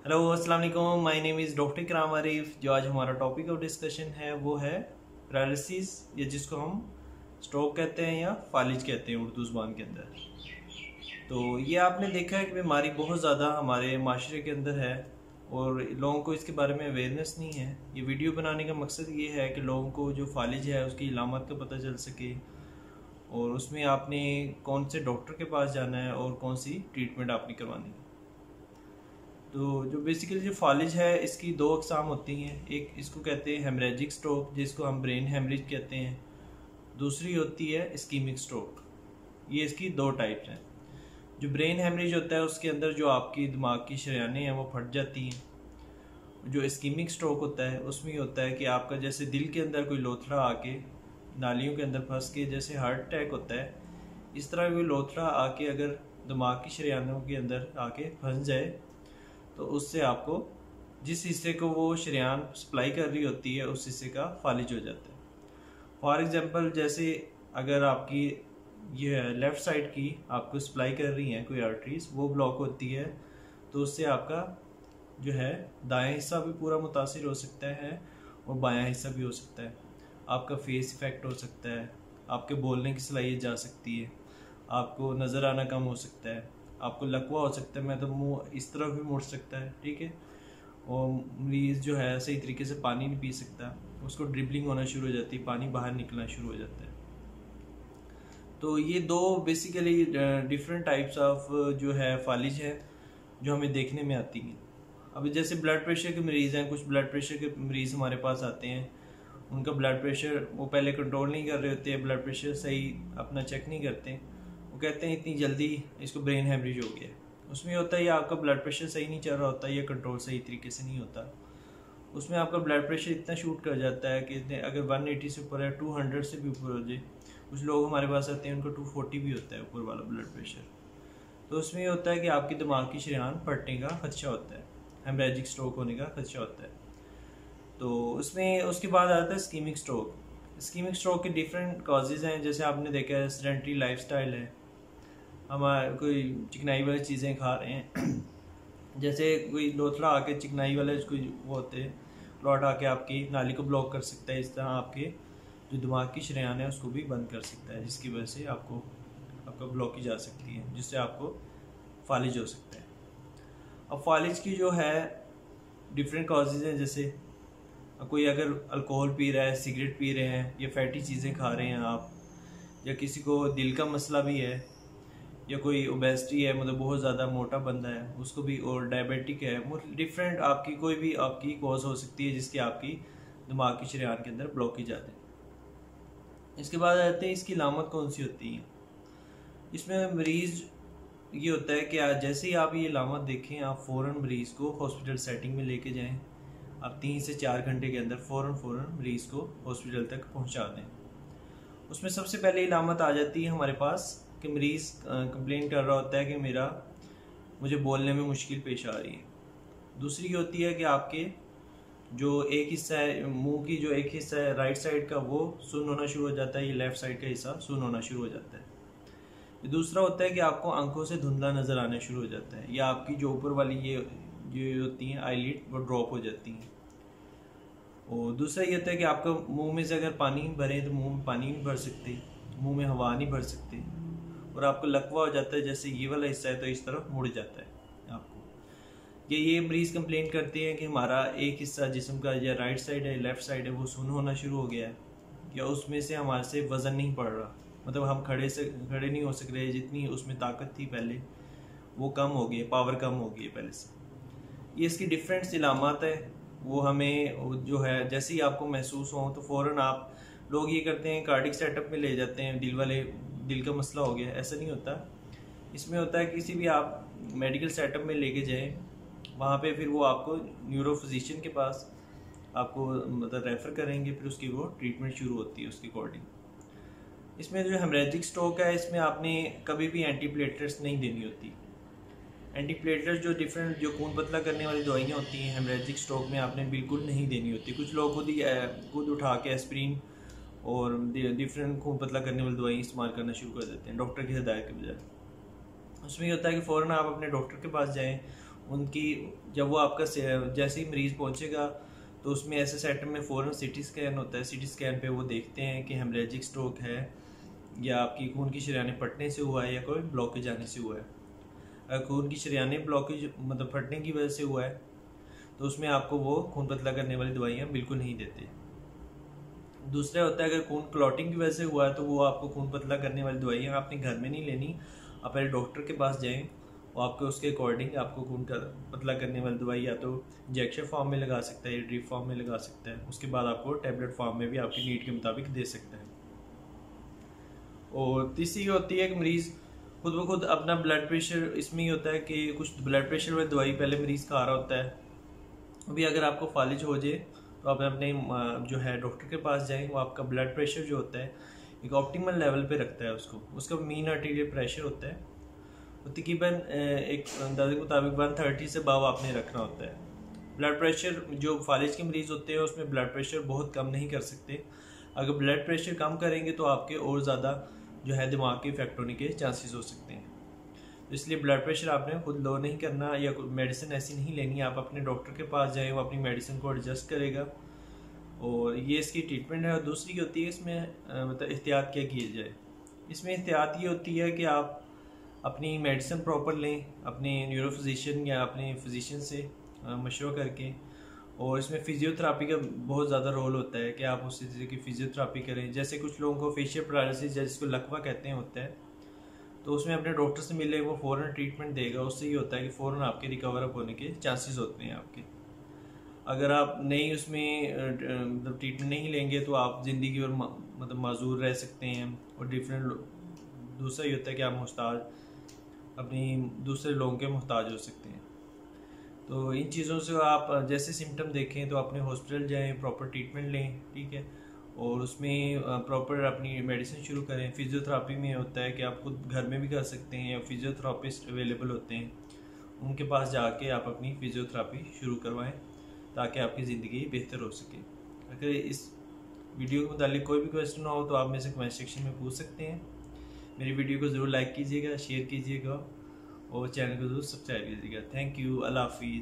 Hello अस्सलाम वालेकुम, my name is doctor इकराम आरिफ। जो आज हमारा टॉपिक ऑफ डिस्कशन है वो है पैरालिसिस, या जिसको हम स्ट्रोक कहते हैं या फालिज कहते हैं उर्दू ज़ुबान के अंदर। तो ये आपने देखा है कि बीमारी बहुत ज़्यादा हमारे माशरे के अंदर है और लोगों को इसके बारे में अवेयरनेस नहीं है। ये वीडियो बनाने का मकसद ये है कि लोगों को जो फालिज है उसकी इलामत का पता चल सके और उसमें आपने कौन से डॉक्टर के पास जाना है और कौन सी ट्रीटमेंट आपने करवानी है। तो जो बेसिकली जो फालिज है इसकी दो अकसाम होती हैं। एक इसको कहते हैं हेमरेजिक स्ट्रोक, जिसको हम ब्रेन हेमरेज कहते हैं। दूसरी होती है इस्कीमिक स्ट्रोक। ये इसकी दो टाइप्स हैं। जो ब्रेन हेमरेज होता है उसके अंदर जो आपकी दिमाग की शरेयानें हैं वो फट जाती हैं। जो इस्कीमिक स्ट्रोक होता है उसमें ये होता है कि आपका जैसे दिल के अंदर कोई लोथड़ा आके नालियों के अंदर फंस के जैसे हार्ट अटैक होता है, इस तरह कोई लोथड़ा आके अगर दिमाग की शरेयानों के अंदर आके फंस जाए तो उससे आपको जिस हिस्से को वो शरेयान सप्लाई कर रही होती है उस हिस्से का फालिज हो जाता है। फॉर एग्जांपल जैसे अगर आपकी ये लेफ़्ट साइड की आपको सप्लाई कर रही हैं कोई आर्टरीज, वो ब्लॉक होती है तो उससे आपका जो है दायां हिस्सा भी पूरा मुतासिर हो सकता है और बायां हिस्सा भी हो सकता है। आपका फेस इफेक्ट हो सकता है, आपके बोलने की सलाहियत जा सकती है, आपको नज़र आना कम हो सकता है, आपको लकवा हो सकता है, मैं तो मुंह इस तरफ भी मुड़ सकता है, ठीक है। और मरीज़ जो है सही तरीके से पानी नहीं पी सकता, उसको ड्रिबलिंग होना शुरू हो जाती है, पानी बाहर निकलना शुरू हो जाता है। तो ये दो बेसिकली डिफरेंट टाइप्स ऑफ जो है फालिज है जो हमें देखने में आती हैं। अभी जैसे ब्लड प्रेशर के मरीज़ हैं, कुछ ब्लड प्रेशर के मरीज़ हमारे पास आते हैं, उनका ब्लड प्रेशर वो पहले कंट्रोल नहीं कर रहे होते हैं, ब्लड प्रेशर सही अपना चेक नहीं करते, वो कहते हैं इतनी जल्दी इसको ब्रेन हेमरेज हो गया। उसमें होता है या आपका ब्लड प्रेशर सही नहीं चल रहा होता, या कंट्रोल सही तरीके से नहीं होता। उसमें आपका ब्लड प्रेशर इतना शूट कर जाता है कि अगर 180 से ऊपर है, 200 से भी ऊपर हो जाए। कुछ लोग हमारे पास आते हैं उनको 240 भी होता है ऊपर वाला ब्लड प्रेशर। तो उसमें ये होता है कि आपकी दिमाग की शरेयान फटने का खदशा होता है, हेमरेजिक स्ट्रोक होने का खदशा होता है। तो उसमें उसके बाद आता है इस्कीमिक स्ट्रोक। इस्कीमिक स्ट्रोक के डिफरेंट कॉजेज़ हैं, जैसे आपने देखा है सेडेंटरी लाइफस्टाइल है, हमारे कोई चिकनाई वाली चीज़ें खा रहे हैं जैसे कोई लोथड़ा आके चिकनाई वाले कोई वो होते हैं क्लॉट आके आपकी नाली को ब्लॉक कर सकता है, इस तरह आपके जो दिमाग की शरेयान है उसको भी बंद कर सकता है, जिसकी वजह से आपका ब्लॉकेज आ सकती है, जिससे आपको फालिज हो सकता है। अब फालिज की जो है डिफरेंट कॉजेज़ हैं, जैसे कोई अगर अल्कोहल पी रहा है, सिगरेट पी रहे हैं, या फैटी चीज़ें खा रहे हैं आप, या किसी को दिल का मसला भी है, या कोई ओबेसिटी है, मतलब बहुत ज़्यादा मोटा बंदा है उसको भी, और डायबिटिक है, मतलब डिफरेंट आपकी कोई भी आपकी कॉज हो सकती है जिसकी आपकी दिमाग की शरेयान के अंदर ब्लॉकेज आते हैं। इसके बाद आते हैं इसकी अलामत कौन सी होती है। इसमें मरीज़ ये होता है कि जैसे ही आप ये अलामत देखें आप फ़ौरन मरीज़ को हॉस्पिटल सेटिंग में लेके जाएं। आप 3 से 4 घंटे के अंदर फ़ौरन मरीज़ को हॉस्पिटल तक पहुंचा दें। उसमें सबसे पहले अलामत आ जाती है हमारे पास कि मरीज़ कंप्लेन कर रहा होता है कि मुझे बोलने में मुश्किल पेश आ रही है। दूसरी होती है कि आपके जो एक हिस्सा है मुंह की, जो एक हिस्सा है राइट साइड का, वो सुन्न होना शुरू हो जाता है, ये लेफ़्ट साइड का हिस्सा सुन्न होना शुरू हो जाता है। दूसरा होता है कि आपको आंखों से धुंधला नज़र आना शुरू हो जाता है, या आपकी जो ऊपर वाली ये होती हैं आईलिड वो ड्रॉप हो जाती हैं। और दूसरा ये होता है कि आपका मुंह में से अगर पानी भरें तो मुंह में पानी नहीं भर सकते, मुंह में हवा नहीं भर सकते, और आपको लकवा हो जाता है, जैसे ये वाला हिस्सा है तो इस तरफ मुड़ जाता है आपको। ये मरीज़ कंप्लेन करते हैं कि हमारा एक हिस्सा जिस्म का, या राइट साइड है लेफ़्ट साइड है, वो सुन्न होना शुरू हो गया है, या उसमें से हमारे से वज़न नहीं पड़ रहा, मतलब हम खड़े नहीं हो सक रहे, जितनी उसमें ताकत थी पहले वो कम हो गई, पावर कम हो गई है पहले से। ये इसकी डिफरेंट इलामत है। वो हमें जो है जैसे ही आपको महसूस हो तो फ़ौरन आप लोग ये करते हैं कार्डिक सेटअप में ले जाते हैं, दिल का मसला हो गया। ऐसा नहीं होता। इसमें होता है किसी भी आप मेडिकल सेटअप में लेके जाएं, वहाँ पे फिर वो आपको न्यूरो फिजिशियन के पास आपको मतलब रेफ़र करेंगे, फिर उसकी वो ट्रीटमेंट शुरू होती है उसके अकॉर्डिंग। इसमें जो हेमरेजिक स्ट्रोक है इसमें आपने कभी भी एंटीप्लेटलेट्स नहीं देनी होती। एंटीप्लेटलेट्स जो डिफरेंट जो खून पतला करने वाली दवाइयाँ होती हैं हेमरेजिक स्ट्रोक में आपने बिल्कुल नहीं देनी होती। कुछ लोग खुद उठा के एस्प्रिन और डिफरेंट खून पतला करने वाली दवाई इस्तेमाल करना शुरू कर देते हैं डॉक्टर की हिदायत के बजाय। उसमें ये होता है कि फ़ौरन आप अपने डॉक्टर के पास जाएं, उनकी जब वो आपका जैसे ही मरीज़ पहुंचेगा तो उसमें ऐसे सेंटर में फ़ौरन सीटी स्कैन होता है। सीटी स्कैन पे वो देखते हैं कि हेमरेजिक स्ट्रोक है या आपकी खून की शरीयानें फटने से हुआ है या कोई ब्लॉकेज आने से हुआ है। अगर खून की शरीयानें ब्लॉकेज मतलब फटने की वजह से हुआ है तो उसमें आपको वो खून पतला करने वाली दवाइयाँ बिल्कुल नहीं देते। दूसरा होता है अगर खून क्लॉटिंग की वजह से हुआ है तो वो आपको खून पतला करने वाली दवाइयाँ आपने घर में नहीं लेनी, आप पहले डॉक्टर के पास जाएं, वो आपको उसके अकॉर्डिंग आपको खून पतला करने वाली दवाई या तो इंजेक्शन फॉर्म में लगा सकता है या ड्रिप फॉर्म में लगा सकता है, उसके बाद आपको टैबलेट फॉर्म में भी आपकी नीड के मुताबिक दे सकता है। और तीसरी होती है कि मरीज़ खुद ब खुद अपना ब्लड प्रेशर, इसमें ही होता है कि कुछ ब्लड प्रेशर वाली दवाई पहले मरीज़ खा रहा होता है। अभी अगर आपको फालिज हो जाए तो आप अपने जो है डॉक्टर के पास जाएं, वो आपका ब्लड प्रेशर जो होता है एक ऑप्टिमल लेवल पे रखता है उसको, उसका मीन आर्टीरियल प्रेशर होता है वो तकरीबन एक अंदाजे के मुताबिक 130 से अबव आपने रखना होता है। ब्लड प्रेशर जो फालिज के मरीज़ होते हैं उसमें ब्लड प्रेशर बहुत कम नहीं कर सकते। अगर ब्लड प्रेशर कम करेंगे तो आपके और ज़्यादा जो है दिमाग के इफेक्ट होने के चांसेस हो सकते हैं। तो इसलिए ब्लड प्रेशर आपने खुद लो नहीं करना या कोई मेडिसिन ऐसी नहीं लेनी, आप अपने डॉक्टर के पास जाएं, वो अपनी मेडिसिन को एडजस्ट करेगा और ये इसकी ट्रीटमेंट है। और दूसरी होती है इसमें मतलब एहतियात क्या किए जाए। इसमें एहतियात ये होती है कि आप अपनी मेडिसिन प्रॉपर लें, अपने न्यूरो फिजिशियन या अपने फिजिशियन से मशवरा करके। और इसमें फिजियोथेरापी का बहुत ज़्यादा रोल होता है कि आप उसी तरह की फिजियोथेरापी करें। जैसे कुछ लोगों को फेशियल पैरालिसिस जिसको लकवा कहते हैं होता है, तो उसमें अपने डॉक्टर से मिले, वो फ़ौरन ट्रीटमेंट देगा। उससे ये होता है कि फ़ौरन आपके रिकवर अप होने के चांसेस होते हैं आपके। अगर आप नहीं उसमें मतलब ट्रीटमेंट नहीं लेंगे तो आप ज़िंदगी और मतलब माजूर रह सकते हैं। और डिफरेंट दूसरा ये होता है कि आप मुहताज अपनी दूसरे लोगों के मुहताज हो सकते हैं। तो इन चीज़ों से आप जैसे सिम्टम देखें तो अपने हॉस्पिटल जाएं, प्रॉपर ट्रीटमेंट लें, ठीक है, और उसमें प्रॉपर अपनी मेडिसिन शुरू करें। फिजियोथेरापी में होता है कि आप खुद घर में भी कर सकते हैं या फिजियोथेरापिस्ट अवेलेबल होते हैं, उनके पास जाके आप अपनी फिजियोथेरापी शुरू करवाएं ताकि आपकी ज़िंदगी बेहतर हो सके। अगर इस वीडियो के मुतालिक कोई भी क्वेश्चन हो तो आप मेरे से कमेंट सेक्शन में पूछ सकते हैं। मेरी वीडियो को ज़रूर लाइक कीजिएगा, शेयर कीजिएगा और चैनल को ज़रूर सब्सक्राइब कीजिएगा। थैंक यू, अल्लाह हाफिज़।